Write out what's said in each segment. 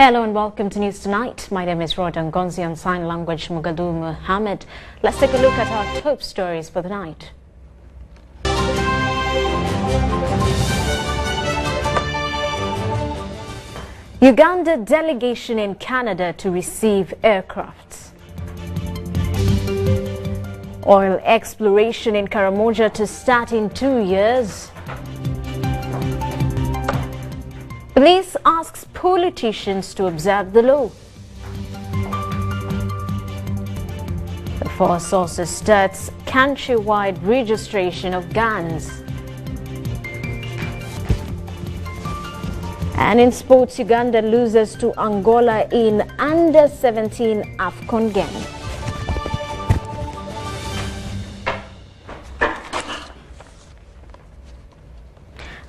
Hello and welcome to News Tonight. My name is Rodan Gonzi, on sign language Mugadou Mohammed. Let's take a look at our top stories for the night. Uganda delegation in Canada to receive aircrafts. Oil exploration in Karamoja to start in 2 years. Police asks politicians to observe the law. The Four Sources starts countrywide registration of guns. And in sports, Uganda loses to Angola in under-17 AFCON game.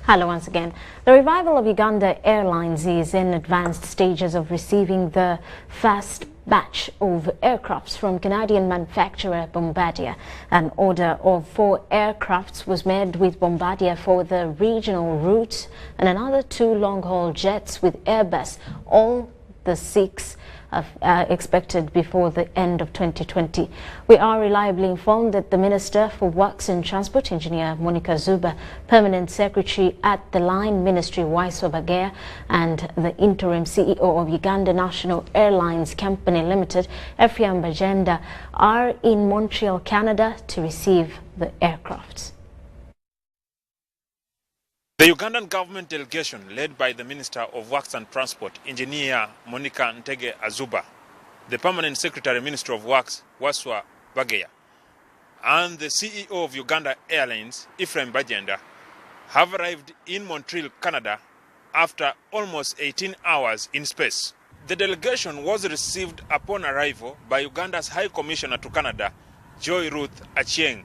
Hello once again. The revival of Uganda Airlines is in advanced stages of receiving the first batch of aircrafts from Canadian manufacturer Bombardier. An order of 4 aircrafts was made with Bombardier for the regional routes and another 2 long-haul jets with Airbus. All the 6 expected before the end of 2020. We are reliably informed that the Minister for Works and Transport, Engineer Monica Zuba, Permanent Secretary at the Line Ministry Waiso Bagea, and the Interim CEO of Uganda National Airlines Company Limited, Ephraim Bajenda, are in Montreal, Canada to receive the aircrafts. The Ugandan government delegation, led by the Minister of Works and Transport, Engineer Monica Ntege Azuba, the Permanent Secretary Minister of Works, Waswa Bagea, and the CEO of Uganda Airlines, Ephraim Bajenda, have arrived in Montreal, Canada, after almost 18 hours in space. The delegation was received upon arrival by Uganda's High Commissioner to Canada, Joy Ruth Achieng.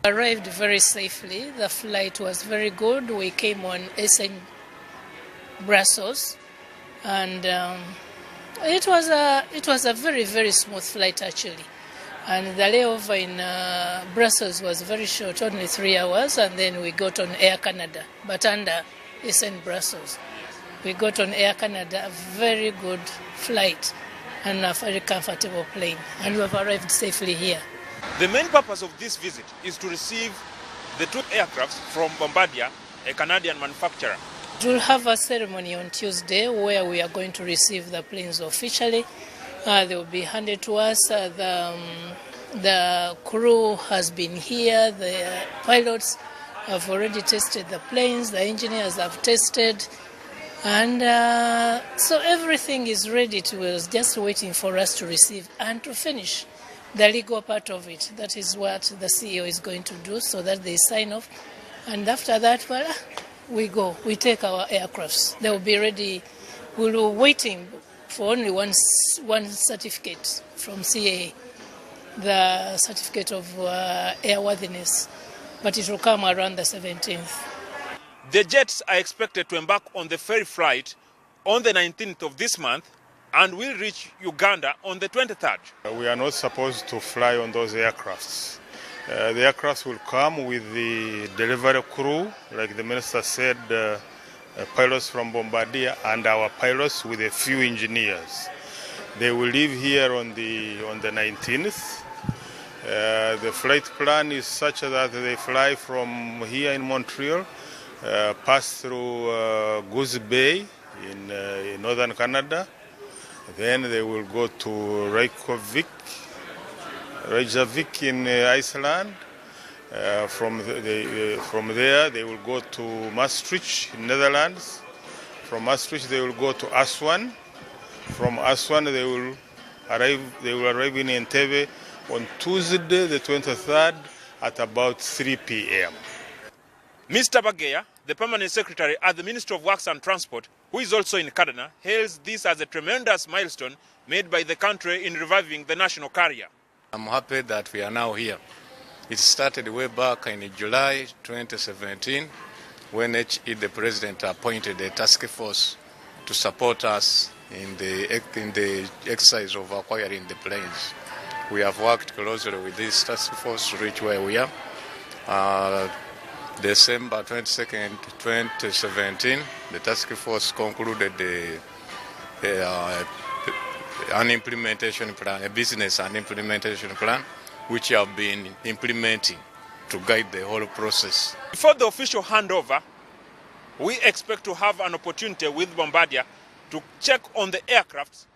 Arrived very safely. The flight was very good. We came on SN Brussels, and it was a very, very smooth flight actually. And the layover in Brussels was very short, only 3 hours, and then we got on Air Canada, but under SN Brussels. We got on Air Canada, a very good flight and a very comfortable plane, and we have arrived safely here. The main purpose of this visit is to receive the 2 aircrafts from Bombardier, a Canadian manufacturer. We'll have a ceremony on Tuesday where we are going to receive the planes officially. They will be handed to us. The crew has been here. The pilots have already tested the planes. The engineers have tested. And so everything is ready to us, just waiting for us to receive and to finish the legal part of it. That is what the CEO is going to do, so that they sign off. And after that, well, we go. We take our aircrafts. They will be ready. We were waiting for only one certificate from CAA, the certificate of airworthiness, but it will come around the 17th. The jets are expected to embark on the ferry flight on the 19th of this month and will reach Uganda on the 23rd. We are not supposed to fly on those aircrafts. The aircrafts will come with the delivery crew, like the minister said, pilots from Bombardier and our pilots with a few engineers. They will leave here on the 19th. The flight plan is such that they fly from here in Montreal, pass through Goose Bay in northern Canada. Then they will go to Reykjavik in Iceland. From there, they will go to Maastricht in Netherlands. From Maastricht, they will go to Aswan. From Aswan, they will arrive in Entebbe on Tuesday, the 23rd, at about 3 p.m. Mr. Bageya, the permanent secretary at the Ministry of Works and Transport, who is also in Kaduna, hails this as a tremendous milestone made by the country in reviving the national carrier. I'm happy that we are now here. It started way back in July 2017 when HE, the president, appointed a task force to support us in the exercise of acquiring the planes. We have worked closely with this task force to reach where we are. December 22nd, 2017, the task force concluded an implementation plan, a business and implementation plan, which have been implementing to guide the whole process. Before the official handover, we expect to have an opportunity with Bombardier to check on the aircrafts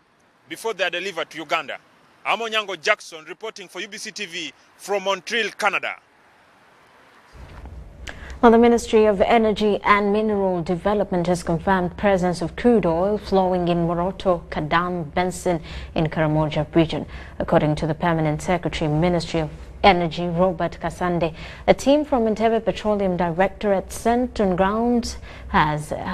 before they are delivered to Uganda. I'm Onyango Jackson reporting for UBC TV from Montreal, Canada. Well, the Ministry of Energy and Mineral Development has confirmed presence of crude oil flowing in Moroto Kadam Basin in Karamoja region. According to the Permanent Secretary, Ministry of Energy, Robert Kasande, a team from Entebbe Petroleum Directorate sent on ground has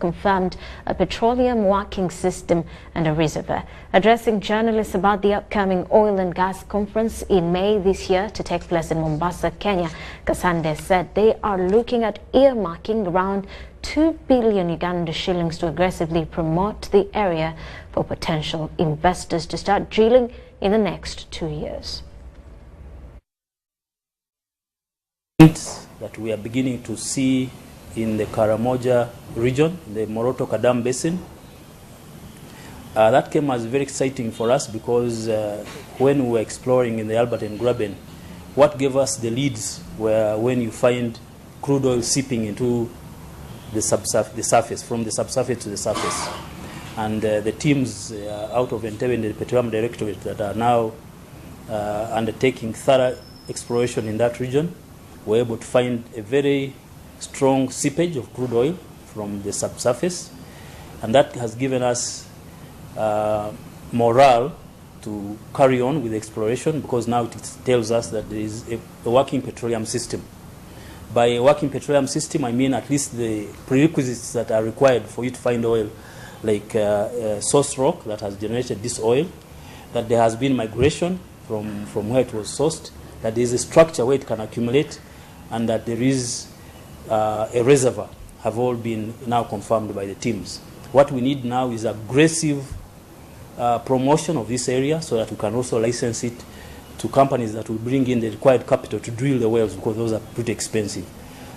confirmed a petroleum working system and a reservoir. Addressing journalists about the upcoming oil and gas conference in May this year to take place in Mombasa, Kenya, Kasande said they are looking at earmarking around 2 billion Uganda shillings to aggressively promote the area for potential investors to start drilling in the next 2 years. That we are beginning to see in the Karamoja region, the Moroto Kadam Basin. That came as very exciting for us because when we were exploring in the Albert and Graben, what gave us the leads were when you find crude oil seeping into the surface, from the subsurface to the surface. And the teams out of Entebbe and the Petroleum Directorate that are now undertaking thorough exploration in that region were able to find a very strong seepage of crude oil from the subsurface, and that has given us morale to carry on with exploration, because now it tells us that there is a working petroleum system. By a working petroleum system, I mean at least the prerequisites that are required for you to find oil, like source rock that has generated this oil, that there has been migration from where it was sourced, that there is a structure where it can accumulate, and that there is a reservoir, have all been now confirmed by the teams. What we need now is aggressive promotion of this area so that we can also license it to companies that will bring in the required capital to drill the wells, because those are pretty expensive.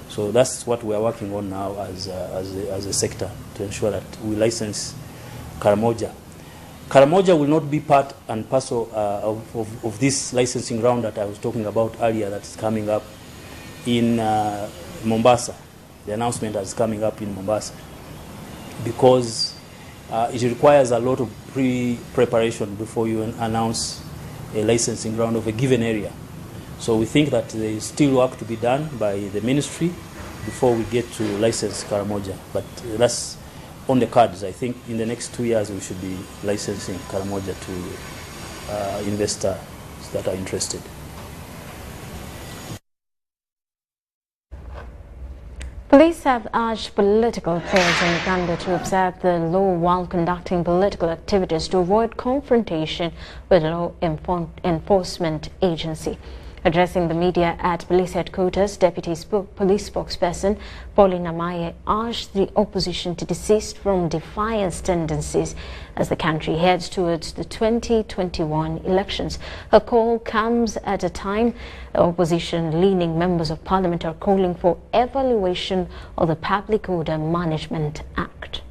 So that's what we are working on now as a sector, to ensure that we license Karamoja. Karamoja will not be part and parcel of this licensing round that I was talking about earlier that's coming up in Mombasa. The announcement that's coming up in Mombasa, because it requires a lot of pre-preparation before you announce a licensing round of a given area. So we think that there is still work to be done by the ministry before we get to license Karamoja. But that's on the cards. I think in the next 2 years we should be licensing Karamoja to investors that are interested. Police have urged political players in Uganda to observe the law while conducting political activities to avoid confrontation with law enforcement agency. Addressing the media at police headquarters, Deputy Police Spokesperson Pauline Amaye urged the opposition to desist from defiance tendencies as the country heads towards the 2021 elections. Her call comes at a time the opposition-leaning members of parliament are calling for evaluation of the Public Order Management Act.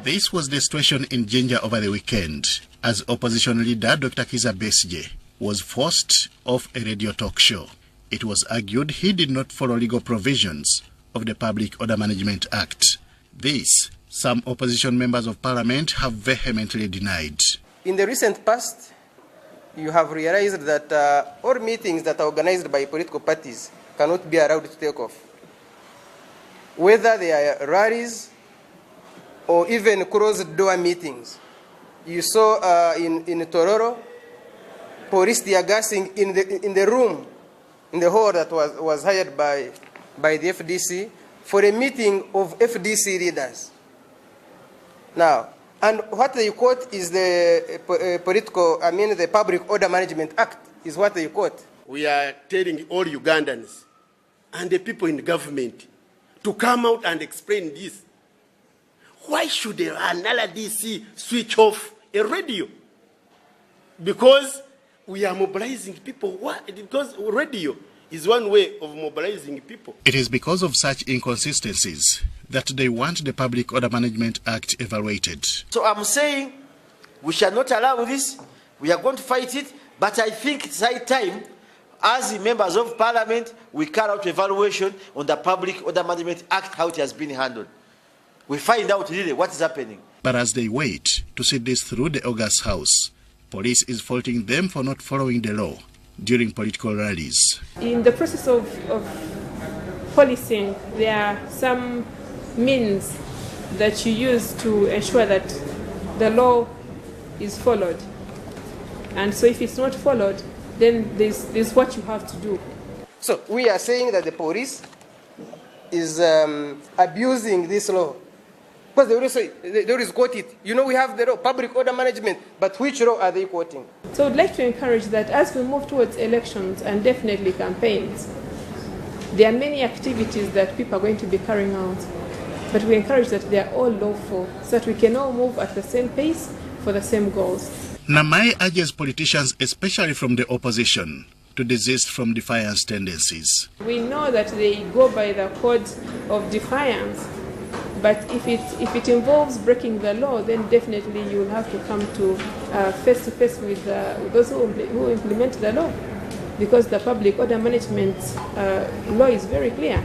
This was the situation in Jinja over the weekend, as opposition leader Dr. Kiza Besigye was forced off a radio talk show. It was argued he did not follow legal provisions of the Public Order Management Act. This, some opposition members of parliament have vehemently denied. In the recent past, you have realized that all meetings that are organized by political parties cannot be allowed to take off. Whether they are rallies or even closed-door meetings. You saw in Tororo, police tear gassing in the room, in the hall that was hired by the FDC for a meeting of FDC leaders. Now, and what they quote is the the Public Order Management Act is what they quote. We are telling all Ugandans and the people in the government to come out and explain this. Why should an LDC switch off a radio? Because we are mobilizing people. Why? Because radio is one way of mobilizing people. It is because of such inconsistencies that they want the Public Order Management Act evaluated. So I'm saying we shall not allow this. We are going to fight it. But I think it's high time, as the members of parliament, we carry out evaluation on the Public Order Management Act, how it has been handled. We find out really what is happening. But as they wait to see this through the August House, police is faulting them for not following the law during political rallies. In the process of policing, there are some means that you use to ensure that the law is followed. And so if it's not followed, then there's what you have to do. So we are saying that the police is abusing this law. Because they always quote it. You know, we have the law, Public Order Management, but which law are they quoting? So I'd like to encourage that as we move towards elections and definitely campaigns, there are many activities that people are going to be carrying out, but we encourage that they are all lawful so that we can all move at the same pace for the same goals. Namai urges politicians, especially from the opposition, to desist from defiance tendencies. We know that they go by the code of defiance, but if it involves breaking the law, then definitely you will have to come to face-to-face with those who implement the law, because the Public Order Management law is very clear.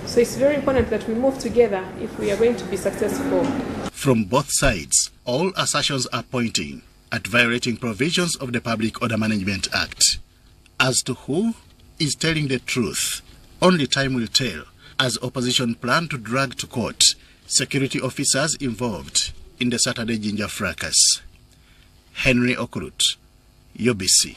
So it's very important that we move together if we are going to be successful. From both sides, all assertions are pointing at violating provisions of the Public Order Management Act. As to who is telling the truth, only time will tell, as opposition plan to drag to court security officers involved in the Saturday Jinja fracas. Henry Okrut, UBC.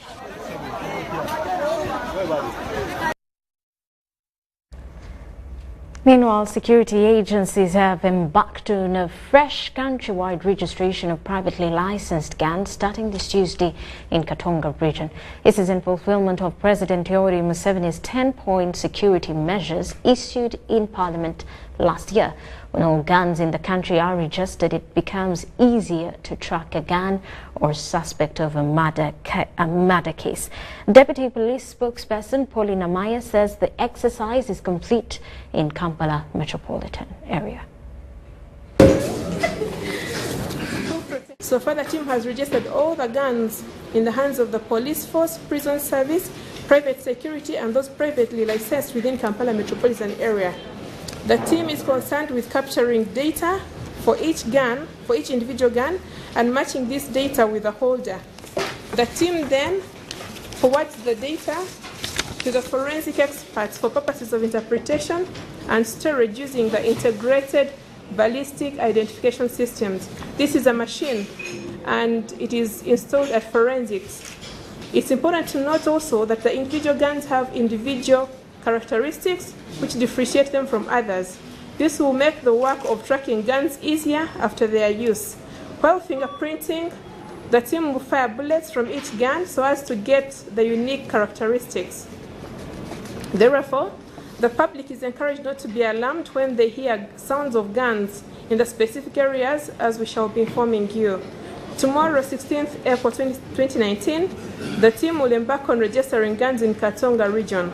Meanwhile, security agencies have embarked on a fresh countrywide registration of privately licensed gangs starting this Tuesday in Katonga region. This is in fulfillment of President Yoweri Museveni's 10-point security measures issued in Parliament last year. When all guns in the country are registered, it becomes easier to track a gun or suspect of a murder case. Deputy Police spokesperson Paulina Maya says the exercise is complete in Kampala metropolitan area. So far, the team has registered all the guns in the hands of the police force, prison service, private security, and those privately licensed within Kampala metropolitan area. The team is concerned with capturing data for each gun, for each individual gun, and matching this data with the holder. The team then forwards the data to the forensic experts for purposes of interpretation and storage using the integrated ballistic identification systems. This is a machine and it is installed at forensics. It's important to note also that the individual guns have individual characteristics which differentiate them from others. This will make the work of tracking guns easier after their use. While fingerprinting, the team will fire bullets from each gun so as to get the unique characteristics. Therefore, the public is encouraged not to be alarmed when they hear sounds of guns in the specific areas, as we shall be informing you. Tomorrow, 16th April 2019, the team will embark on registering guns in Katonga region.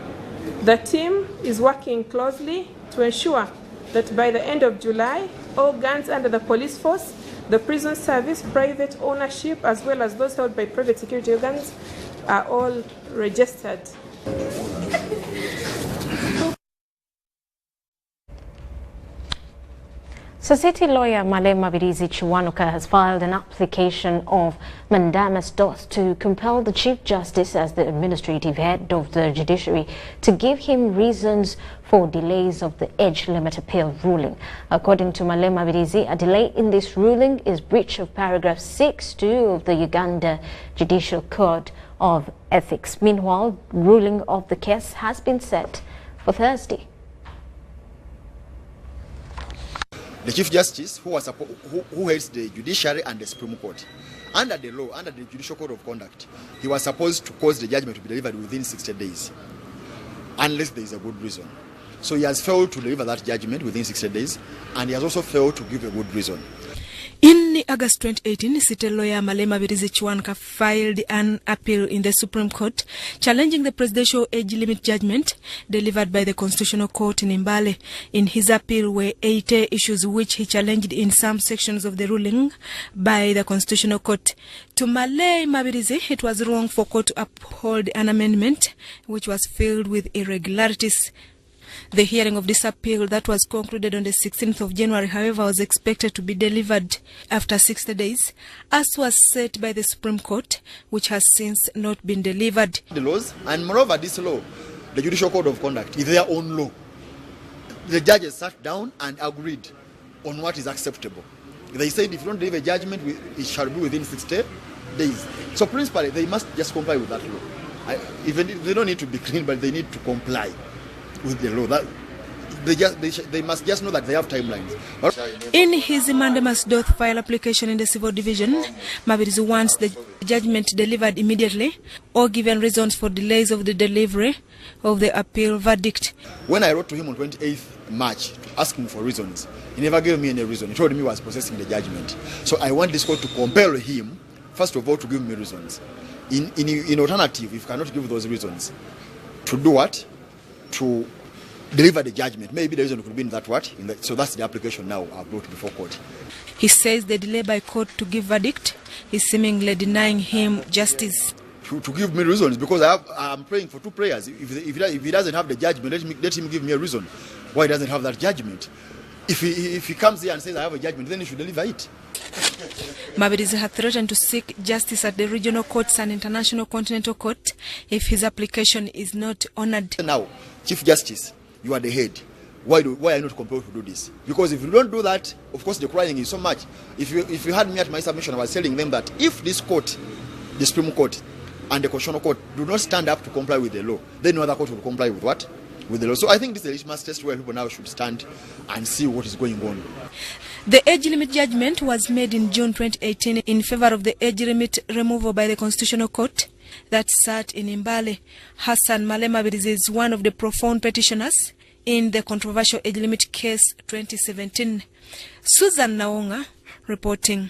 The team is working closely to ensure that by the end of July, all guns under the police force The prison service, private ownership, as well as those held by private security organs are all registered. Society lawyer Malema Birizi Chiwanuka has filed an application of mandamus to compel the Chief Justice as the administrative head of the judiciary to give him reasons for delays of the age limit appeal ruling. According to Malema Birizi, a delay in this ruling is breach of paragraph 6(2) of the Uganda Judicial Code of Ethics. Meanwhile, ruling of the case has been set for Thursday. The Chief Justice, who heads the Judiciary and the Supreme Court, under the law, under the Judicial Code of Conduct, he was supposed to cause the judgment to be delivered within 60 days, unless there is a good reason. So he has failed to deliver that judgment within 60 days, and he has also failed to give a good reason. In August 2018, City lawyer Malema Birizi Chiwanuka filed an appeal in the Supreme Court challenging the presidential age limit judgment delivered by the Constitutional Court in Mbale. In his appeal were 80 issues which he challenged in some sections of the ruling by the Constitutional Court. To Malema Birizi, it was wrong for court to uphold an amendment which was filled with irregularities. The hearing of this appeal that was concluded on the 16th of January, however, was expected to be delivered after 60 days, as was set by the Supreme Court, which has since not been delivered. The laws, and moreover, this law, the Judicial Code of Conduct, is their own law. The judges sat down and agreed on what is acceptable. They said if you don't deliver judgment, it shall be within 60 days. So principally, they must just comply with that law. Even if they don't need to be clean, but they need to comply with the law. That they must just know that they have timelines. In his mandamus file application in the Civil Division, Mabirizi wants the judgment delivered immediately or given reasons for delays of the delivery of the appeal verdict. When I wrote to him on 28th March to ask him for reasons, he never gave me any reason. He told me he was processing the judgment. So I want this court to compel him, first of all, to give me reasons. In alternative, if you cannot give those reasons, to do what? To deliver the judgment. Maybe the reason could be in that what? So that's the application now I've brought before court. He says the delay by court to give verdict is seemingly denying him justice. To give me reasons, because I'm praying for two prayers. If he doesn't have the judgment, let him give me a reason why he doesn't have that judgment. If he comes here and says I have a judgment, then he should deliver it. Mabirizi had threatened to seek justice at the regional courts and international continental court if his application is not honored. Now, Chief Justice, you are the head. Why are you not compelled to do this? Because if you don't do that, of course the crying is so much. If you had me at my submission, I was telling them that if this court, the Supreme Court and the Constitutional Court, do not stand up to comply with the law, then no other court will comply with what? With the law. So I think this is a litmus test where people now should stand and see what is going on. The age limit judgment was made in June 2018 in favor of the age limit removal by the Constitutional Court that sat in Mbale. Hassan Malema Birizi is one of the profound petitioners in the controversial age limit case 2017. Susan Naonga reporting.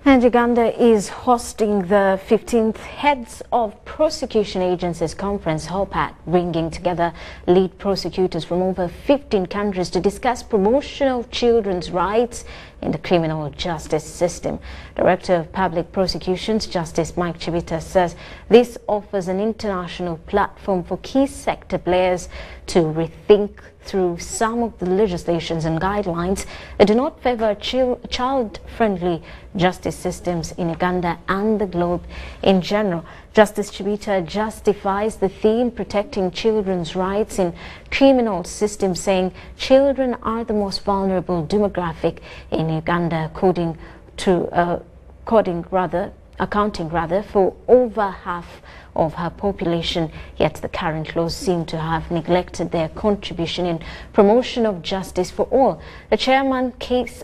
And Uganda is hosting the 15th Heads of Prosecution Agencies Conference, HOPAT, bringing together lead prosecutors from over 15 countries to discuss promotion of children's rights in the criminal justice system. Director of Public Prosecutions, Justice Mike Chibita, says this offers an international platform for key sector players to rethink through some of the legislations and guidelines that do not favor child-friendly justice systems in Uganda and the globe in general. Justice Chibita justifies the theme protecting children's rights in criminal systems, saying children are the most vulnerable demographic in Uganda, accounting for over half of her population, yet the current laws seem to have neglected their contribution in promotion of justice for all. The chairman Case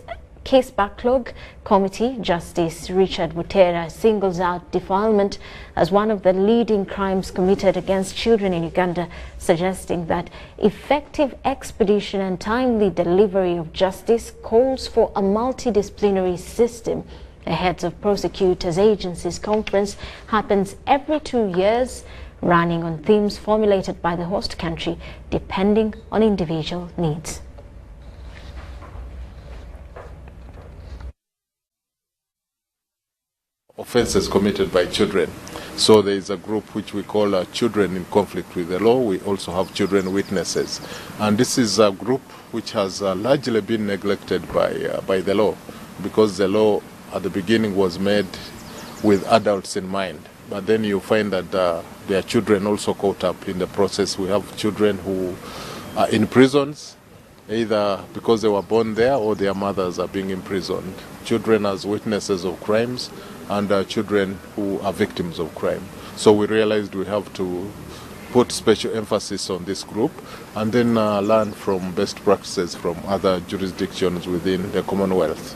Backlog Committee, Justice Richard Butera, singles out defilement as one of the leading crimes committed against children in Uganda, suggesting that effective expedition and timely delivery of justice calls for a multidisciplinary system. The Heads of Prosecutors Agencies Conference happens every 2 years, running on themes formulated by the host country depending on individual needs. Offences committed by children. So there is a group which we call children in conflict with the law. We also have children witnesses. And this is a group which has largely been neglected by the law, because the law at the beginning was made with adults in mind. But then you find that there are children also caught up in the process. We have children who are in prisons, either because they were born there or their mothers are being imprisoned. Children as witnesses of crimes, and children who are victims of crime. So we realized we have to put special emphasis on this group and then learn from best practices from other jurisdictions within the Commonwealth.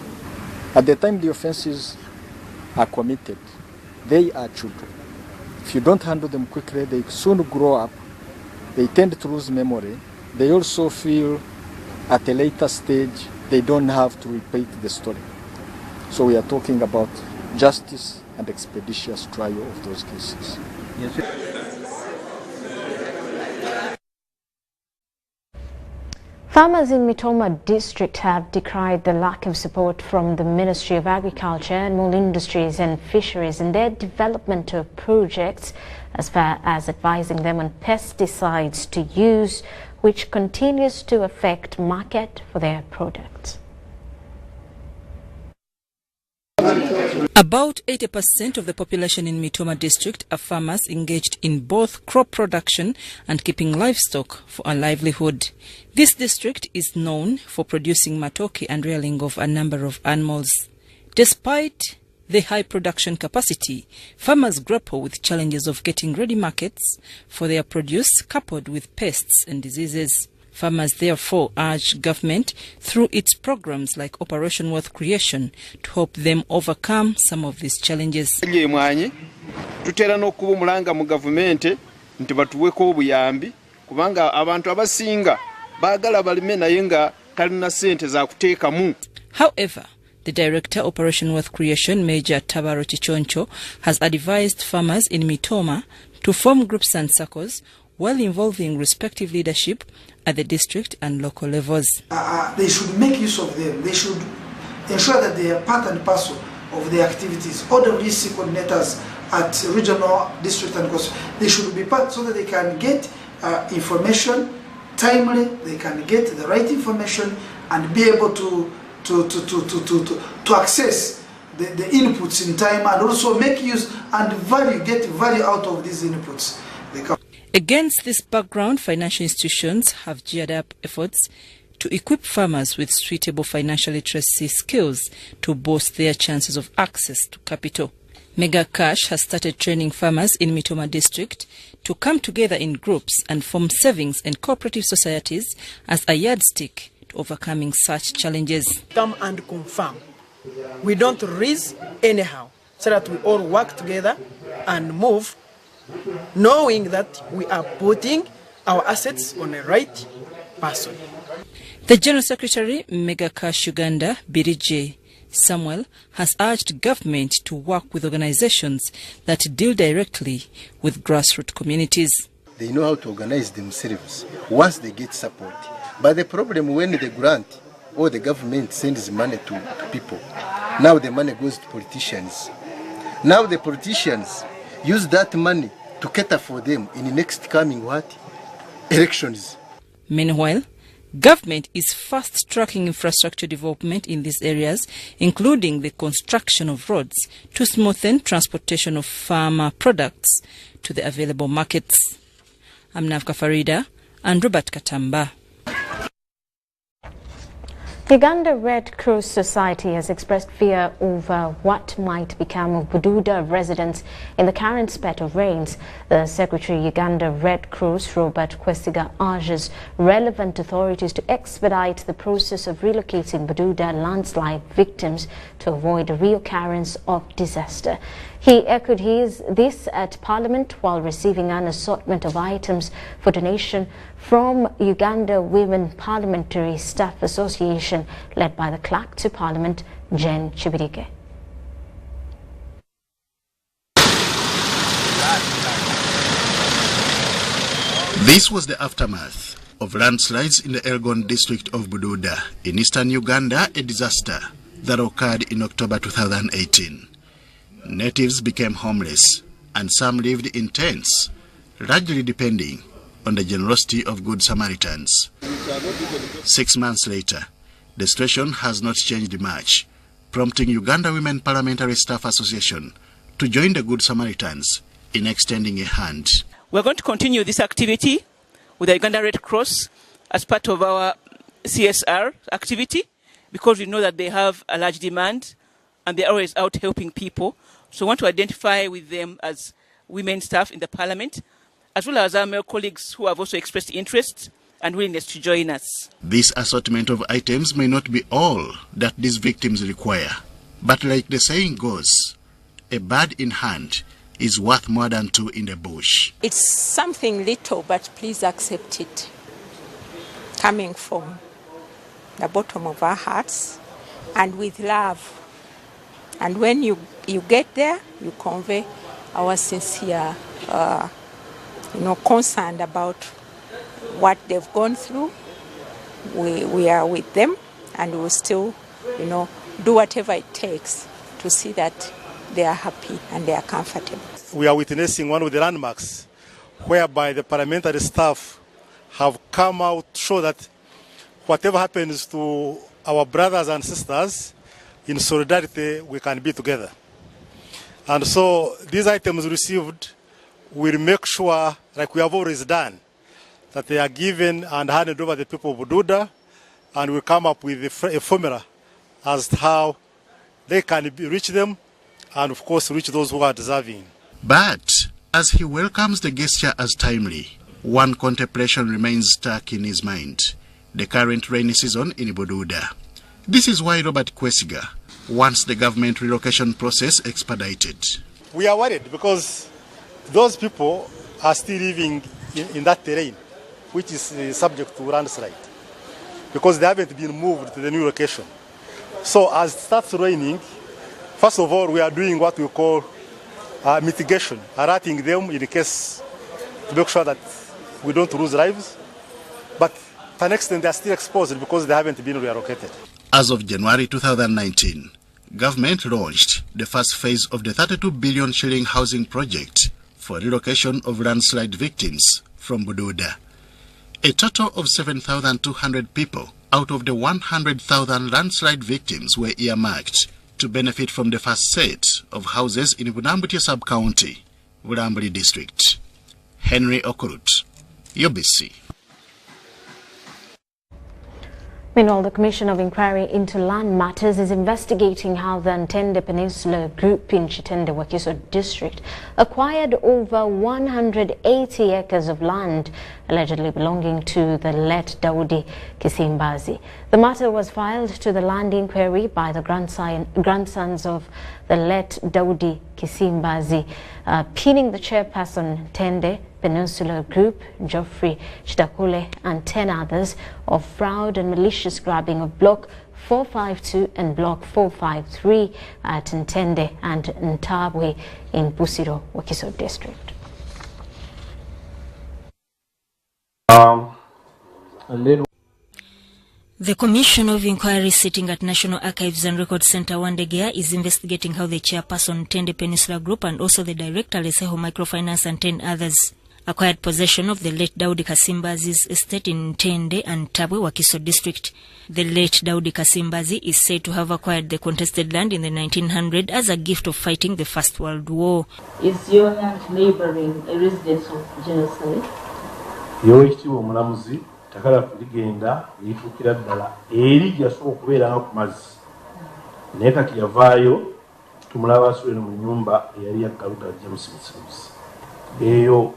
At the time the offences are committed, they are children. If you don't handle them quickly, they soon grow up, they tend to lose memory, they also feel at a later stage they don't have to repeat the story. So we are talking about justice and expeditious trial of those cases. Farmers in Mitoma district have decried the lack of support from the Ministry of Agriculture, Animal Industries and Fisheries in their developmental projects, as far as advising them on pesticides to use, which continues to affect market for their products. About 80% of the population in Mitoma district are farmers engaged in both crop production and keeping livestock for a livelihood. This district is known for producing matoke and rearing of a number of animals. Despite the high production capacity, farmers grapple with challenges of getting ready markets for their produce, coupled with pests and diseases. Farmers therefore urge government through its programs like Operation Wealth Creation to help them overcome some of these challenges. Tutera n'okuba omulanga mu gavumenti nti batuweko obuyambi kubanga abantu abasinga baagala balime naye nga talina ssente za kuteekamu. However, the Director Operation Wealth Creation, Major Tabaro Chichoncho, has advised farmers in Mitoma to form groups and circles while involving respective leadership at the district and local levels. They should make use of them. They should ensure that they are part and parcel of their activities. All the risk coordinators at regional, district and coast, they should be part so that they can get information timely, they can get the right information and be able to access the inputs in time and also make use and get value out of these inputs. Against this background, financial institutions have geared up efforts to equip farmers with suitable financial literacy skills to boost their chances of access to capital. Mega Cash has started training farmers in Mitoma district to come together in groups and form savings and cooperative societies as a yardstick to overcoming such challenges. Come and confirm. We don't risk anyhow, so that we all work together and move, knowing that we are putting our assets on the right person. The General Secretary, Mega Cash Uganda, Birije Samuel, has urged government to work with organizations that deal directly with grassroots communities. They know how to organize themselves once they get support. But the problem when the grant or the government sends money to people, now the money goes to politicians. Now the politicians use that money to cater for them in the next coming elections. Meanwhile, government is fast-tracking infrastructure development in these areas, including the construction of roads to smoothen transportation of farmer products to the available markets. I'm Navka Farida and Robert Katamba. Uganda Red Cross Society has expressed fear over what might become of Bududa residents in the current spate of rains. The Secretary Uganda Red Cross, Robert Kwesiga, urges relevant authorities to expedite the process of relocating Bududa landslide victims to avoid a reoccurrence of disaster. He echoed this at Parliament while receiving an assortment of items for donation from Uganda Women Parliamentary Staff Association, led by the Clerk to Parliament, Jen Chibirike. This was the aftermath of landslides in the Elgon district of Bududa in eastern Uganda, a disaster that occurred in October 2018. Natives became homeless and some lived in tents, largely depending on the generosity of Good Samaritans. 6 months later, the situation has not changed much, prompting Uganda Women Parliamentary Staff Association to join the Good Samaritans in extending a hand. We're going to continue this activity with the Uganda Red Cross as part of our CSR activity, because we know that they have a large demand and they're always out helping people. So we want to identify with them as women staff in the Parliament, as well as our male colleagues who have also expressed interest and willingness to join us. This assortment of items may not be all that these victims require, but like the saying goes, a bird in hand is worth more than two in the bush. It's something little, but please accept it. Coming from the bottom of our hearts and with love. And when you get there, you convey our sincere concern about what they've gone through. We are with them, and we will still, do whatever it takes to see that they are happy and they are comfortable. We are witnessing one of the landmarks whereby the parliamentary staff have come out to show that whatever happens to our brothers and sisters, in solidarity we can be together. And so these items received will make sure, like we have always done, that they are given and handed over to the people of Bududa, and we come up with a formula as to how they can reach them and, of course, reach those who are deserving. But as he welcomes the gesture as timely, one contemplation remains stuck in his mind: the current rainy season in Bududa. This is why Robert Kwesiga wants the government relocation process expedited. We are worried because those people are still living in that terrain, which is subject to landslide, because they haven't been moved to the new location. So as it starts raining, first of all, we are doing what we call mitigation, alerting them in case to make sure that we don't lose lives. But to an extent, they are still exposed because they haven't been relocated. As of January 2019, government launched the first phase of the 32 billion shilling housing project for relocation of landslide victims from Bududa. A total of 7,200 people out of the 100,000 landslide victims were earmarked to benefit from the first set of houses in Bunambutia sub-county, Bulambuli district. Henry Okurut, UBC. Meanwhile, the Commission of Inquiry into Land Matters is investigating how the Ntende Peninsula Group in Chitende Wakiso district acquired over 180 acres of land allegedly belonging to the late Daudi Kisimbazi. The matter was filed to the land inquiry by the grandsons of the late Daudi Kisimbazi, pinning the chairperson Ntende Peninsula Group, Geoffrey Chitakule, and 10 others of fraud and malicious grabbing of Block 452 and Block 453 at Ntende and Ntabwe in Busiro, Wakiso district. The Commission of Inquiry sitting at National Archives and Records Center Wandegea is investigating how the chairperson Ntende Peninsula Group and also the director Leseho Microfinance and 10 others acquired possession of the late Daudi Kasimbazi's estate in Ntende and Ntabwe, Wakiso district. The late Daudi Kasimbazi is said to have acquired the contested land in the 1900s as a gift of fighting the First World War. Is your land neighboring a residence of genocide? Yoekitiibwa omulamuzi takala kuligenda lituukira ddala eri gyasobola okubeera ku mazzi naye kati yavaayo tumulaba asubire mu nnyumba eyali ya Kaluta James Mutsinzi eyo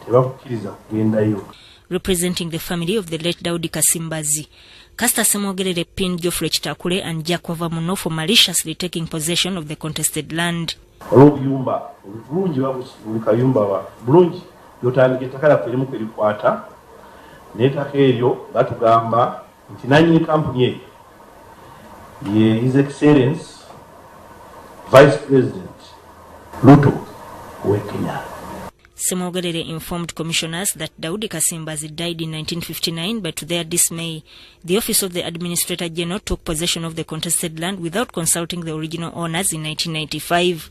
tebakukkiriza kugendayo. Representing the family of the late Daudi Kasimbazi, Castor Semogerere pinned Geoffrey Chitakule and Jack Wavamuno for maliciously taking possession of the contested land. Olw'obuyumba obulungi buli kayumba bulungi yotandika ettaka erimu kwerikwata n'ettaka eryo batugamba nti nannyini kampuni eyo ye His Excellence Vice President Ruto we Kenya. Semogerere informed commissioners that Daudi Kasimbazi died in 1959, but to their dismay, the Office of the Administrator General took possession of the contested land without consulting the original owners in 1995.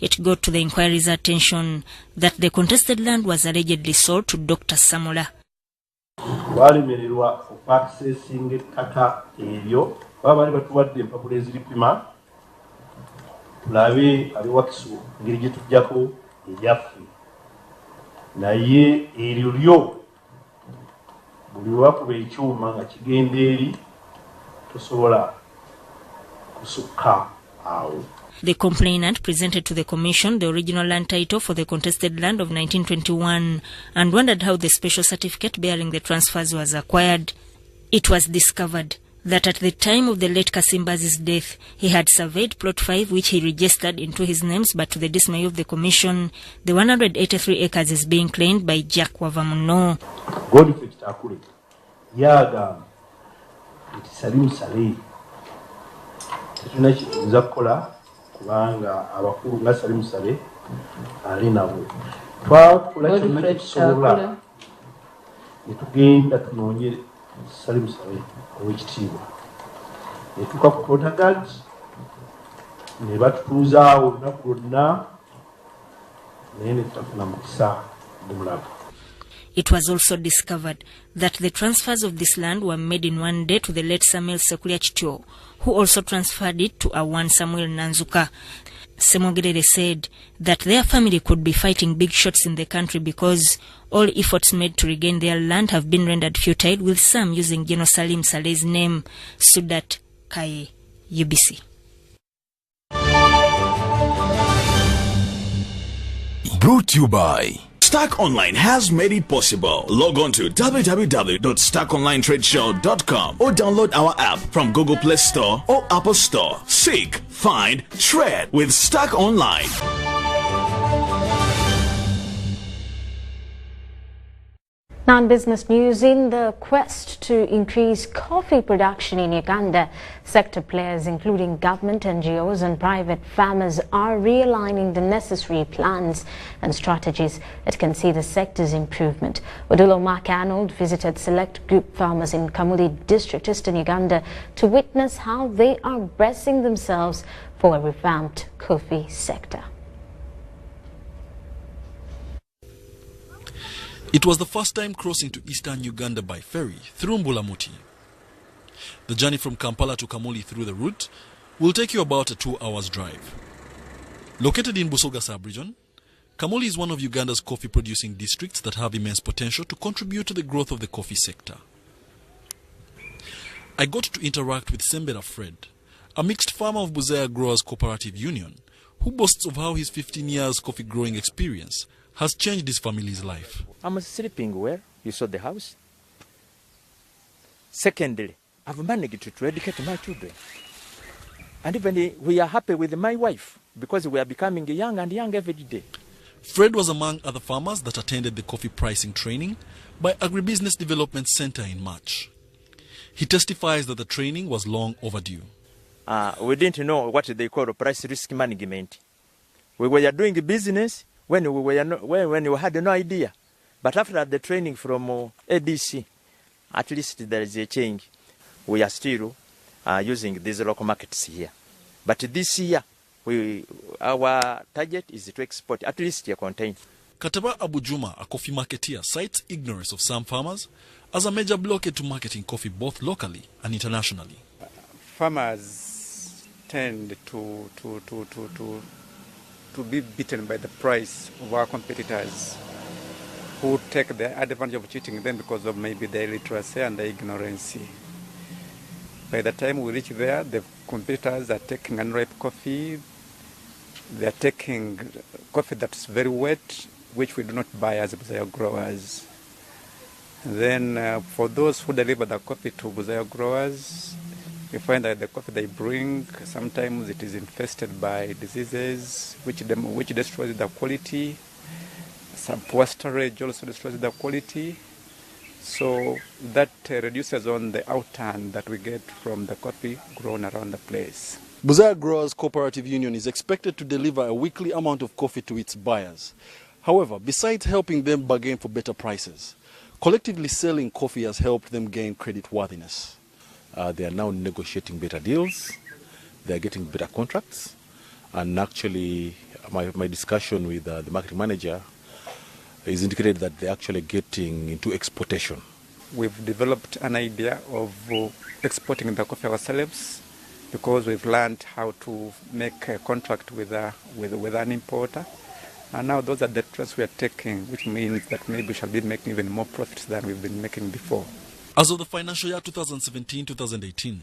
It got to the inquiry's attention that the contested land was allegedly sold to Dr. Samola. Balemererwa okuaccessinga ettaka eryo baba bali batuwadde empapula eziripima tulabe abewakiso ngeri gye tujjako eryaffe naye eryo lyo buli lwakuba ekyuma nga kigenda eri tosobola kusukka awo. The complainant presented to the commission the original land title for the contested land of 1921 and wondered how the special certificate bearing the transfers was acquired. It was discovered that at the time of the late Kasimbazi's death, he had surveyed plot 5 which he registered into his names, but to the dismay of the commission, the 183 acres is being claimed by Jack Wavamuno. Godfrey Kitakule yaga Salimu Saleh tetuna kituza kukola kubanga abakulu nga Salimu Saleh ali nabo twakola kyonna kisobola netugenda tunoonye Salimu Saleh owekitiibwa netuuka ku protagad ne batutuuzaawo olunaku lwonna naye ne tutafuna mukisa mumulaba. It was also discovered that the transfers of this land were made in one day to the late Samuel Sekulia Chityo, who also transferred it to a one Samuel Nanzuka. Semogerere said that their family could be fighting big shots in the country because all efforts made to regain their land have been rendered futile, with some using General Salim Saleh's name. Sudat Kaye, UBC. Brought to you by Stack Online has made it possible. Log on to www.stackonlinetradeshow.com or download our app from Google Play Store or Apple Store. Seek, find, trade with Stack Online. Non-business news. In the quest to increase coffee production in Uganda, sector players including government, NGOs and private farmers are realigning the necessary plans and strategies that can see the sector's improvement. Odulo Mark Arnold visited select group farmers in Kamuli district, eastern Uganda, to witness how they are bracing themselves for a revamped coffee sector. It was the first time crossing to eastern Uganda by ferry through Mbulamuti. The journey from Kampala to Kamuli through the route will take you about a 2-hour drive. Located in Busoga sub-region, Kamuli is one of Uganda's coffee-producing districts that have immense potential to contribute to the growth of the coffee sector. I got to interact with Sembera Fred, a mixed farmer of Buzaaya Growers Cooperative Union, who boasts of how his 15 years coffee growing experience has changed his family's life. I'm sleeping where you saw the house. Secondly, I've managed to educate my children. And even we are happy with my wife because we are becoming young and young every day. Fred was among other farmers that attended the coffee pricing training by Agribusiness Development Center in March. He testifies that the training was long overdue. We didn't know what they call price risk management. We were doing business when we had no idea. But after the training from ADC, at least there is a change. We are still using these local markets here. But this year, our target is to export at least a container. Kataba Abujuma, a coffee marketeer, cites ignorance of some farmers as a major blockade to marketing coffee both locally and internationally. Farmers tend to be beaten by the price of our competitors, who take the advantage of cheating them because of maybe their illiteracy and their ignorance. By the time we reach there, the competitors are taking unripe coffee. They are taking coffee that's very wet, which we do not buy as Buzaaya growers. And then for those who deliver the coffee to Buzaaya growers, we find that the coffee they bring, sometimes it is infested by diseases, which destroys the quality. Some poor storage also destroys the quality. So that reduces on the outturn that we get from the coffee grown around the place. Buzaaya Growers Cooperative Union is expected to deliver a weekly amount of coffee to its buyers. However, besides helping them bargain for better prices, collectively selling coffee has helped them gain creditworthiness. They are now negotiating better deals, they are getting better contracts, and actually my discussion with the marketing manager is indicated that they're actually getting into exportation. We've developed an idea of exporting the coffee ourselves because we've learned how to make a contract with an importer. And now those are the trends we are taking, which means that maybe we shall be making even more profits than we've been making before. As of the financial year 2017-2018,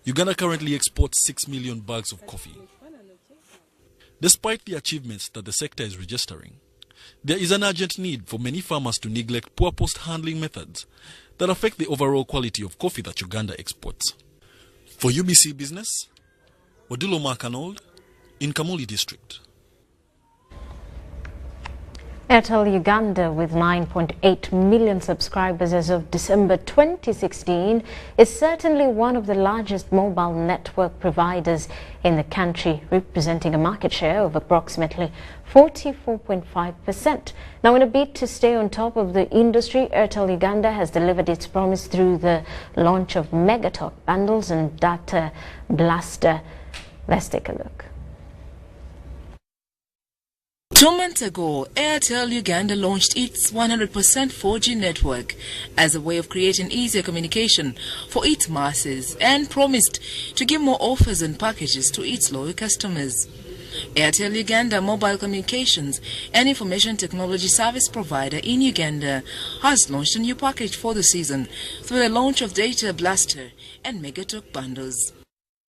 Uganda currently exports 6 million bags of coffee. Despite the achievements that the sector is registering, there is an urgent need for many farmers to neglect poor post-handling methods that affect the overall quality of coffee that Uganda exports. For UBC Business, Odilo Markanold in Kamuli District. Airtel Uganda, with 9.8 million subscribers as of December 2016, is certainly one of the largest mobile network providers in the country, representing a market share of approximately 44.5%. Now, in a bid to stay on top of the industry, Airtel Uganda has delivered its promise through the launch of Megatalk bundles and Data Blaster. Let's take a look. 2 months ago, Airtel Uganda launched its 100% 4G network as a way of creating easier communication for its masses and promised to give more offers and packages to its loyal customers. Airtel Uganda Mobile Communications, an information technology service provider in Uganda, has launched a new package for the season through the launch of Data Blaster and Megatalk bundles.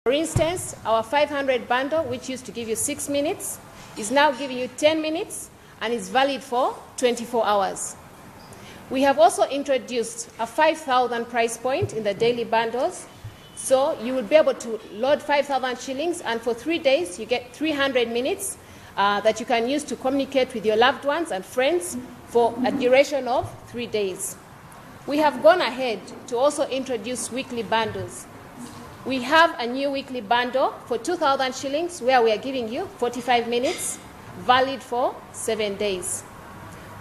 For instance, our 500 bundle, which used to give you 6 minutes, is now giving you 10 minutes and is valid for 24 hours. We have also introduced a 5,000 price point in the daily bundles. So you would be able to load 5,000 shillings, and for 3 days you get 300 minutes that you can use to communicate with your loved ones and friends for a duration of 3 days. We have gone ahead to also introduce weekly bundles. We have a new weekly bundle for 2,000 shillings where we are giving you 45 minutes, valid for 7 days.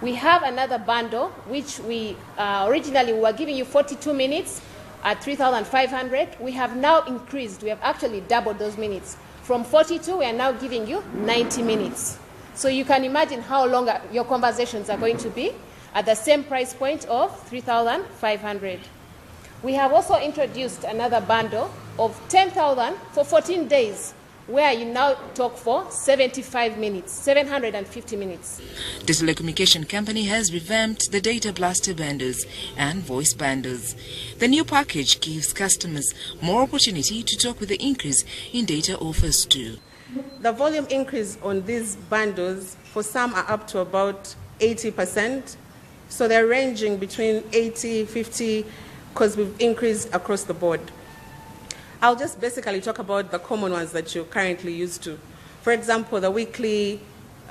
We have another bundle which we originally were giving you 42 minutes at 3,500. We have now increased, we have actually doubled those minutes. From 42, we are now giving you 90 minutes. So you can imagine how long your conversations are going to be at the same price point of 3,500. We have also introduced another bundle of 10,000 for 14 days, where you now talk for 75 minutes, 750 minutes. The telecommunication company has revamped the Data Blaster bundles and voice bundles. The new package gives customers more opportunity to talk with the increase in data offers too. The volume increase on these bundles, for some are up to about 80%. So they're ranging between 80, 50, because we've increased across the board. I'll just basically talk about the common ones that you're currently used to. For example, the weekly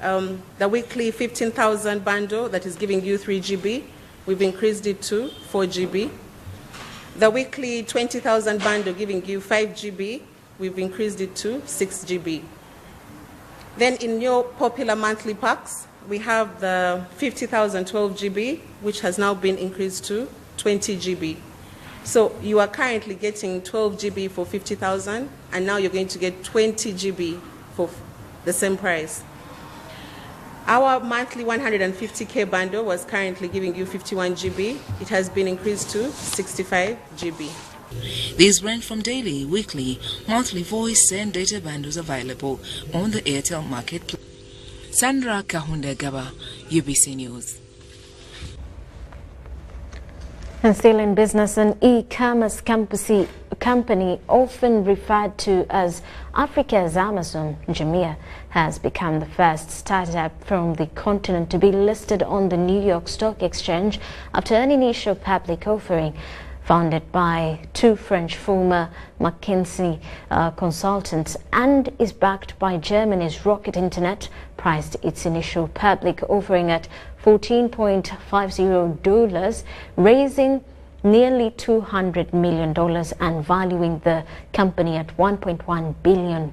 15,000 bundle that is giving you 3 GB, we've increased it to 4 GB. The weekly 20,000 bundle giving you 5 GB, we've increased it to 6 GB. Then in your popular monthly packs, we have the 50,000 12 GB, which has now been increased to 20 GB. So you are currently getting 12 GB for 50,000, and now you're going to get 20 GB for the same price. Our monthly 150K bundle was currently giving you 51 GB. It has been increased to 65 GB. These range from daily, weekly, monthly voice and data bundles available on the Airtel marketplace. Sandra Kahundagaba, UBC News. And still in business, an e-commerce company often referred to as Africa's Amazon, Jumia, has become the first startup from the continent to be listed on the New York Stock Exchange after an initial public offering. Founded by two French former McKinsey consultants and is backed by Germany's Rocket Internet, priced its initial public offering at $14.50, raising nearly $200 million and valuing the company at $1.1 billion,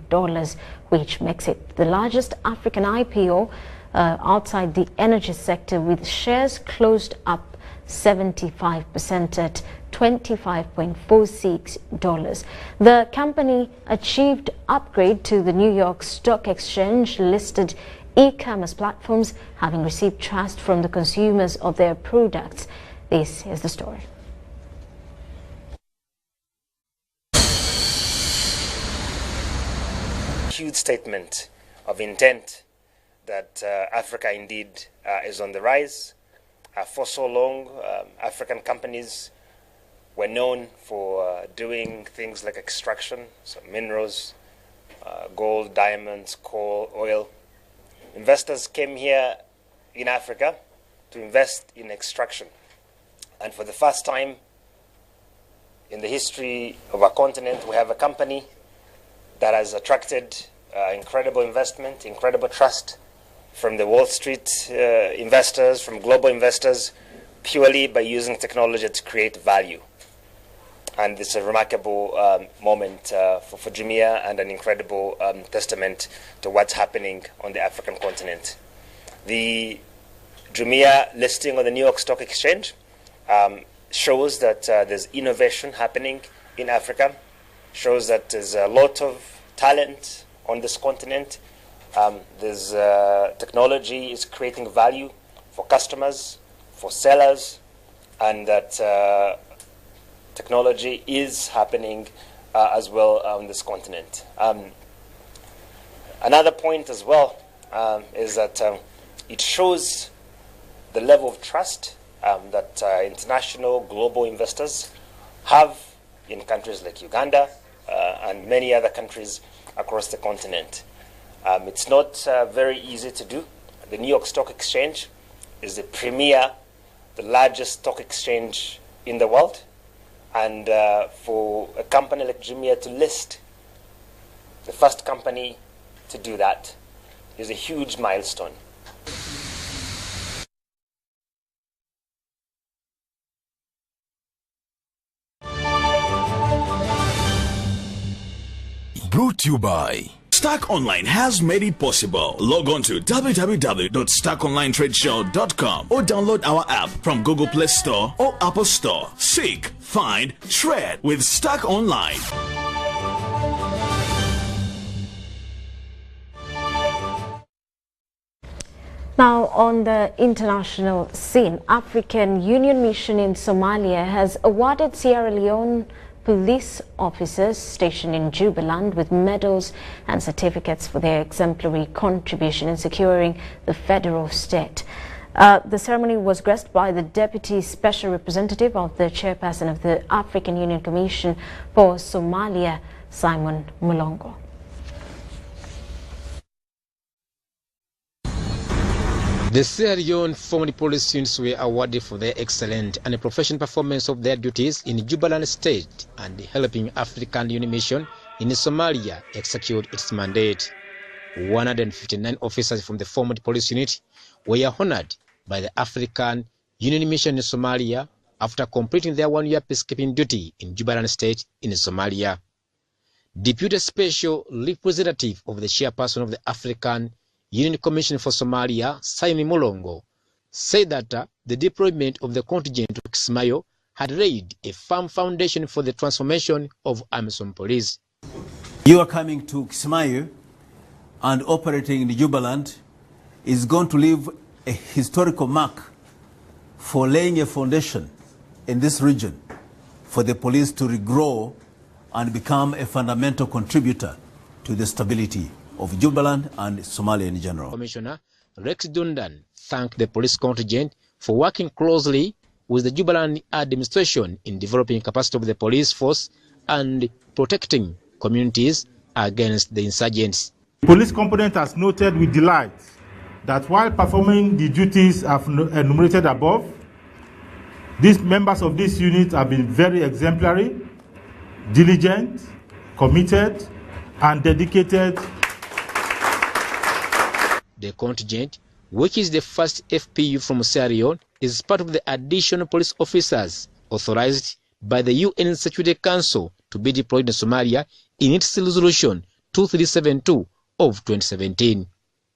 which makes it the largest African IPO outside the energy sector, with shares closed up 75% at $25.46. The company achieved upgrade to the New York Stock Exchange listed e-commerce platforms, having received trust from the consumers of their products. This is the story. Huge statement of intent that Africa indeed is on the rise. For so long, African companies were known for doing things like extraction, so minerals, gold, diamonds, coal, oil. Investors came here in Africa to invest in extraction. And for the first time in the history of our continent, we have a company that has attracted incredible investment, incredible trust from the Wall Street investors, from global investors, purely by using technology to create value. And it's a remarkable moment for Jumia, and an incredible testament to what's happening on the African continent. The Jumia listing on the New York Stock Exchange shows that there's innovation happening in Africa, shows that there's a lot of talent on this continent. There's technology is creating value for customers, for sellers, and that technology is happening as well on this continent. Another point as well is that it shows the level of trust that international global investors have in countries like Uganda and many other countries across the continent. It's not very easy to do. The New York Stock Exchange is the premier, the largest stock exchange in the world. And for a company like Jumia to list, the first company to do that, is a huge milestone. Brought to you by Stack Online has made it possible. Log on to www.stackonlinetradeshow.com or download our app from Google Play Store or Apple Store. Seek, find, trade with Stack Online. Now, on the international scene, African Union Mission in Somalia has awarded Sierra Leone police officers stationed in Jubaland with medals and certificates for their exemplary contribution in securing the federal state. The ceremony was graced by the Deputy Special Representative of the Chairperson of the African Union Commission for Somalia, Simon Mulongo. The Sierra Leone former police units were awarded for their excellent and professional performance of their duties in Jubaland State and helping African Union Mission in Somalia execute its mandate. 159 officers from the former police unit were honored by the African Union Mission in Somalia after completing their one-year peacekeeping duty in Jubaland State in Somalia. Deputy Special Representative of the Chairperson of the African Union Commission for Somalia, Simon Mulongo, said that the deployment of the contingent to Kismayo had laid a firm foundation for the transformation of AMISOM police. You are coming to Kismayo and operating in Jubaland is going to leave a historical mark for laying a foundation in this region for the police to regrow and become a fundamental contributor to the stability of Jubaland and Somalia in general. Commissioner Rex Dundan thanked the police contingent for working closely with the Jubaland administration in developing capacity of the police force and protecting communities against the insurgents. The police component has noted with delight that while performing the duties enumerated above, these members of this unit have been very exemplary, diligent, committed, and dedicated. The contingent, which is the first FPU from Sierra Leone, is part of the additional police officers authorized by the UN Security Council to be deployed in Somalia in its resolution 2372 of 2017.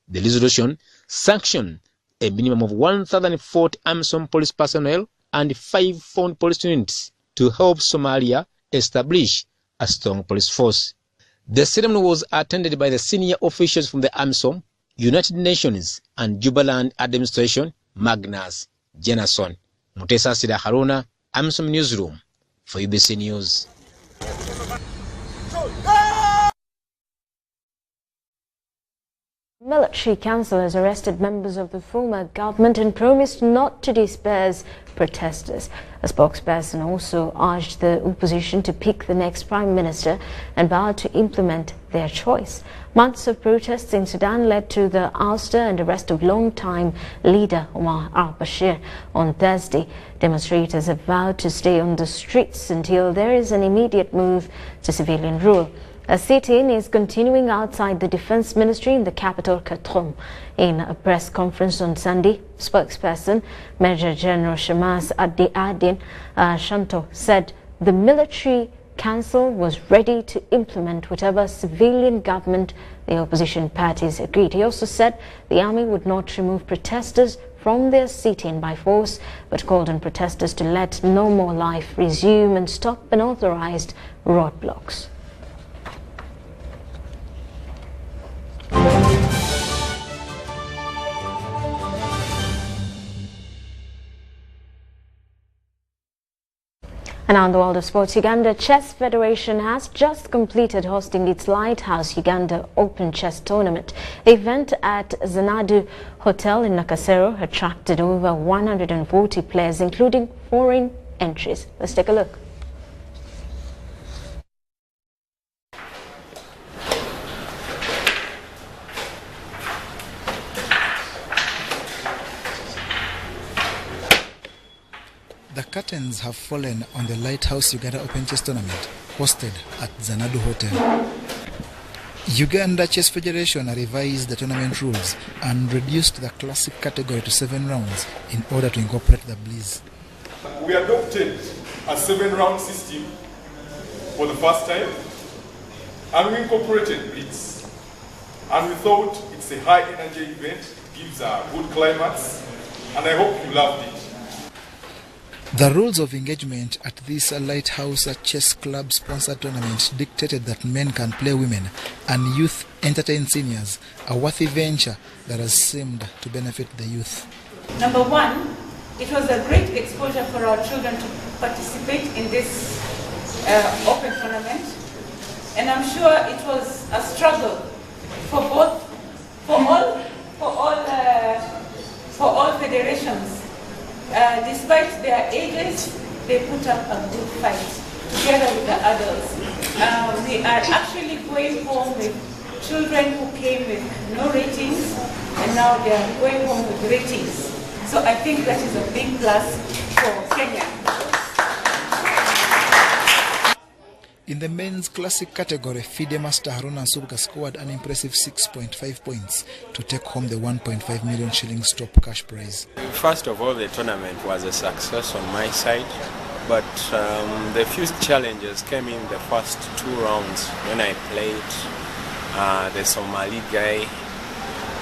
The resolution sanctioned a minimum of 1,040 AMISOM police personnel and 5 foreign police units to help Somalia establish a strong police force. The ceremony was attended by the senior officials from the AMISOM, United Nations and Jubaland Administration, Magnus Jennerson. Mutesa Sida Haruna, AMISOM Newsroom for UBC News. Military council has arrested members of the former government and promised not to disperse protesters. A spokesperson also urged the opposition to pick the next prime minister and vowed to implement their choice. Months of protests in Sudan led to the ouster and arrest of long-time leader Omar al-Bashir on Thursday. Demonstrators have vowed to stay on the streets until there is an immediate move to civilian rule. A sit-in is continuing outside the Defense Ministry in the capital, Khartoum. In a press conference on Sunday, spokesperson Major General Shamas Adin Shanto said the military council was ready to implement whatever civilian government the opposition parties agreed. He also said the army would not remove protesters from their sit-in by force, but called on protesters to let normal life resume and stop unauthorized roadblocks. And on the world of sports, Uganda Chess Federation has just completed hosting its Lighthouse Uganda Open Chess Tournament. The event at Xanadu Hotel in Nakasero attracted over 140 players, including foreign entries. Let's take a look. The curtains have fallen on the Lighthouse Uganda Open Chess Tournament hosted at Xanadu Hotel. Uganda Chess Federation revised the tournament rules and reduced the classic category to 7 rounds in order to incorporate the Bliss. We adopted a 7-round system for the first time, and we incorporated Blitz. And we thought it's a high-energy event, gives a good climax, and I hope you loved it. The rules of engagement at this Lighthouse Chess Club sponsored tournament dictated that men can play women and youth entertain seniors, a worthy venture that has seemed to benefit the youth. Number one, it was a great exposure for our children to participate in this open tournament, and I'm sure it was a struggle for all federations. Despite their ages, they put up a good fight together with the adults. We are actually going home with children who came with no ratings, and now they are going home with ratings. So I think that is a big plus for Kenya. In the men's classic category, FIDE Master Haruna Nsubga scored an impressive 6.5 points to take home the 1.5 million shillings top cash prize. First of all, the tournament was a success on my side, but the few challenges came in the first 2 rounds when I played the Somali guy,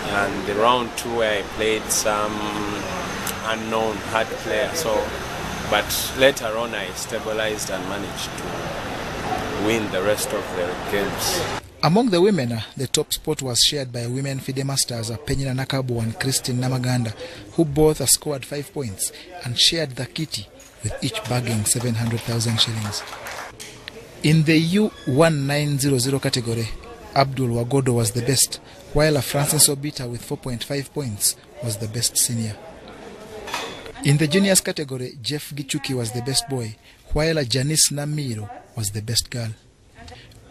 and the round 2 where I played some unknown hard player. But later on I stabilized and managed to win the rest of the games. Among the women, the top spot was shared by women FIDE Masters Penyina Nakabu and Christine Namaganda, who both scored 5 points and shared the kitty, with each bagging 700,000 shillings. In the U1900 category, Abdul Wagodo was the best, while Francis Obita with 4.5 points was the best senior. In the juniors category, Jeff Gichuki was the best boy, while Janice Namiro was the best girl.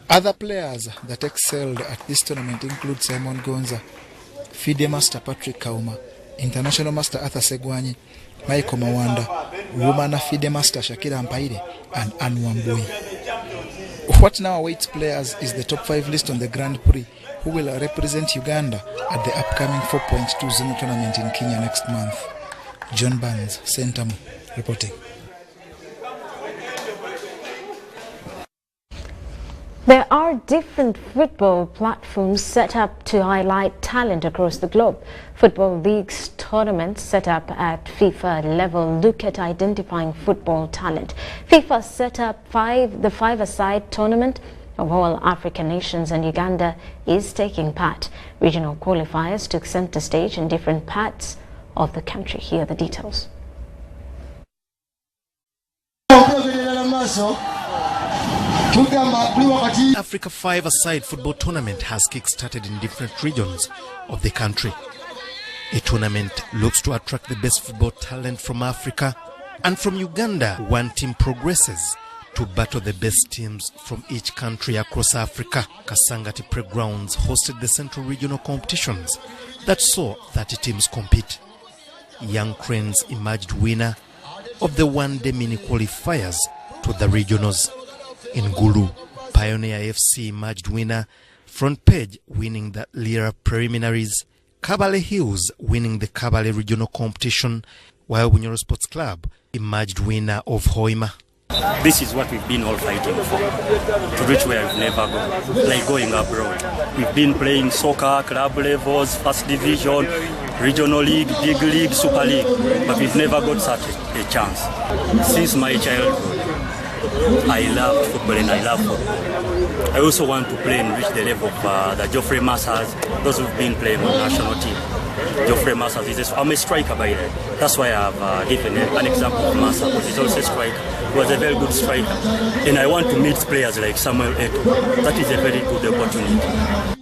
Other players that excelled at this tournament include Simon Gonza, FIDE Master Patrick Kauma, International Master Arthur Segwanyi, Michael Mawanda, Woman FIDE Master Shakira Mpaire, and Anne Wambui. What now awaits players is the top 5 list on the Grand Prix, who will represent Uganda at the upcoming 4.2 Zone tournament in Kenya next month. John Barnes, Sentamu, reporting. There are different football platforms set up to highlight talent across the globe. Football leagues tournaments set up at FIFA level look at identifying football talent. FIFA set up the five-a-side tournament of all African nations, and Uganda is taking part. Regional qualifiers took center stage in different parts of the country. Here are the details. Africa five-a-side football tournament has kick-started in different regions of the country. A tournament looks to attract the best football talent from Africa, and from Uganda, one team progresses to battle the best teams from each country across Africa. Kasangati Playgrounds hosted the Central Regional competitions that saw 30 teams compete. Young Cranes emerged winner of the one-day mini qualifiers to the regionals. In Gulu, Pioneer FC emerged winner, Front Page winning the Lira preliminaries, Kabale Hills winning the Kabale regional competition, while Bunyoro Sports Club emerged winner of Hoima. This is what we've been all fighting for, to reach where we've never gone, like going abroad. We've been playing soccer, club levels, first division, regional league, big league, super league, but we've never got such a chance. Since my childhood, I loved football and I love football. I also want to play and reach the level of the Geoffrey Massas, those who've been playing on national team. Geoffrey Massas I'm a striker by the way. That's why I've given an example of Massas, because he's also a striker. He was a very good striker. And I want to meet players like Samuel Eto'o. That is a very good opportunity.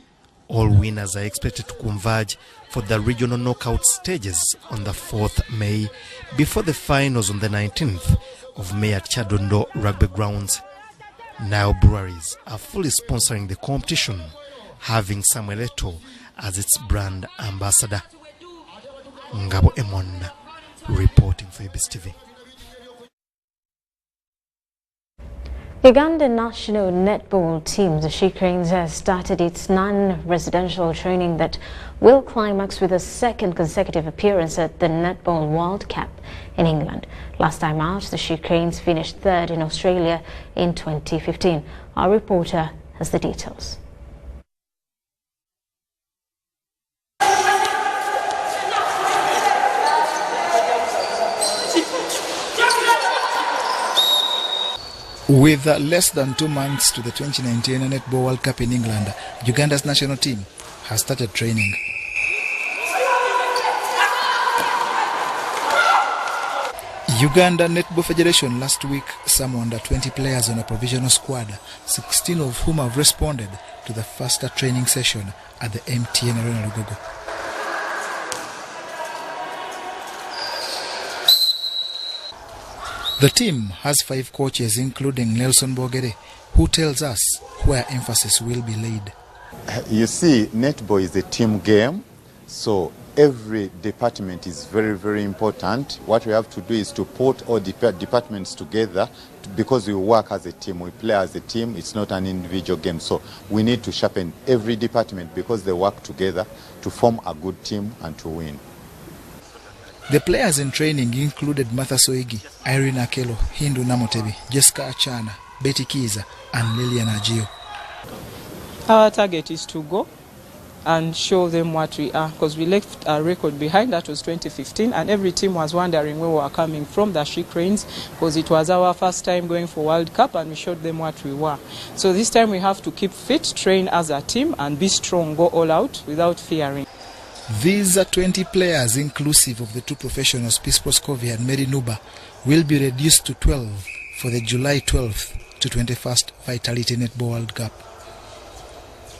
All winners are expected to converge for the regional knockout stages on the 4th May before the finals on the 19th of May at Chadondo Rugby Grounds. Now breweries are fully sponsoring the competition, having Samuel Eto'o as its brand ambassador. Ngabo Emon reporting for ABC TV. Uganda national netball team, the She Cranes, has started its non-residential training that will climax with a second consecutive appearance at the Netball World Cup in England. Last time out, the She Cranes finished third in Australia in 2015. Our reporter has the details. With less than 2 months to the 2019 Netball World Cup in England, Uganda's national team has started training. Uganda Netball Federation last week summoned 20 players on a provisional squad, 16 of whom have responded to the first training session at the MTN Arena Lugogo. The team has 5 coaches, including Nelson Bogere, who tells us where emphasis will be laid. You see, netball is a team game, so every department is very, very important. What we have to do is to put all departments together because we work as a team, we play as a team, it's not an individual game. So we need to sharpen every department because they work together to form a good team and to win. The players in training included Martha Soigi, Irene Akelo, Hindu Namotebi, Jessica Achana, Betty Kiza, and Lilian Agio. Our target is to go and show them what we are, because we left a record behind. That was 2015, and every team was wondering where we were coming from, the She Cranes, because it was our first time going for World Cup, and we showed them what we were. So this time we have to keep fit, train as a team, and be strong, go all out without fearing. These 20 players, inclusive of the 2 professionals, Peace Poscovi and Mary Nuba, will be reduced to 12 for the July 12th to 21st Vitality Netball World Cup.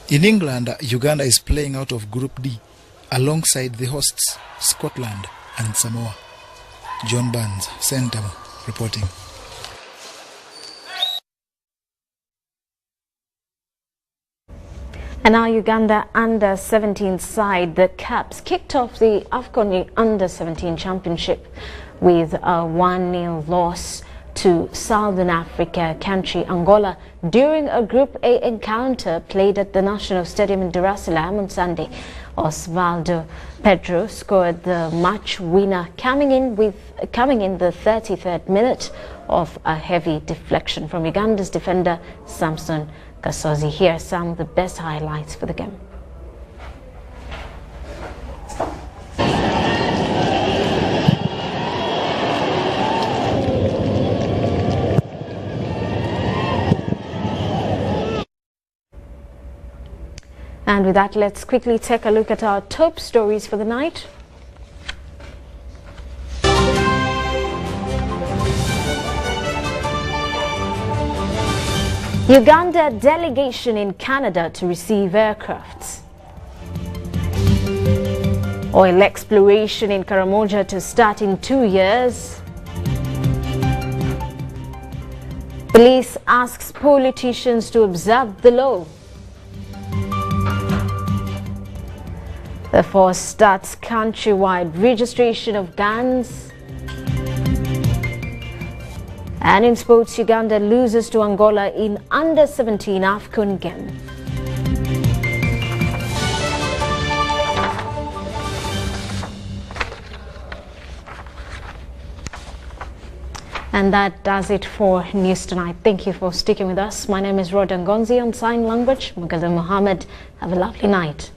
In England, Uganda is playing out of Group D alongside the hosts, Scotland and Samoa. John Burns, Sentamo, reporting. And now Uganda under-17 side, the Caps, kicked off the AFCON under-17 championship with a 1-0 loss to Southern Africa country Angola during a Group A encounter played at the National Stadium in Dar es Salaam on Sunday. Osvaldo Pedro scored the match winner, coming in the 33rd minute of a heavy deflection from Uganda's defender Samson Kasozi. Here are some of the best highlights for the game. And with that, let's quickly take a look at our top stories for the night. Uganda delegation in Canada to receive aircrafts. Oil exploration in Karamoja to start in 2 years. Police asks politicians to observe the law. The force starts countrywide registration of guns. And in sports, Uganda loses to Angola in under-17 AFCON game. And that does it for News Tonight. Thank you for sticking with us. My name is Rhoda Ngonzi on Sign Language. Mugaza Mohammed. Have a lovely night.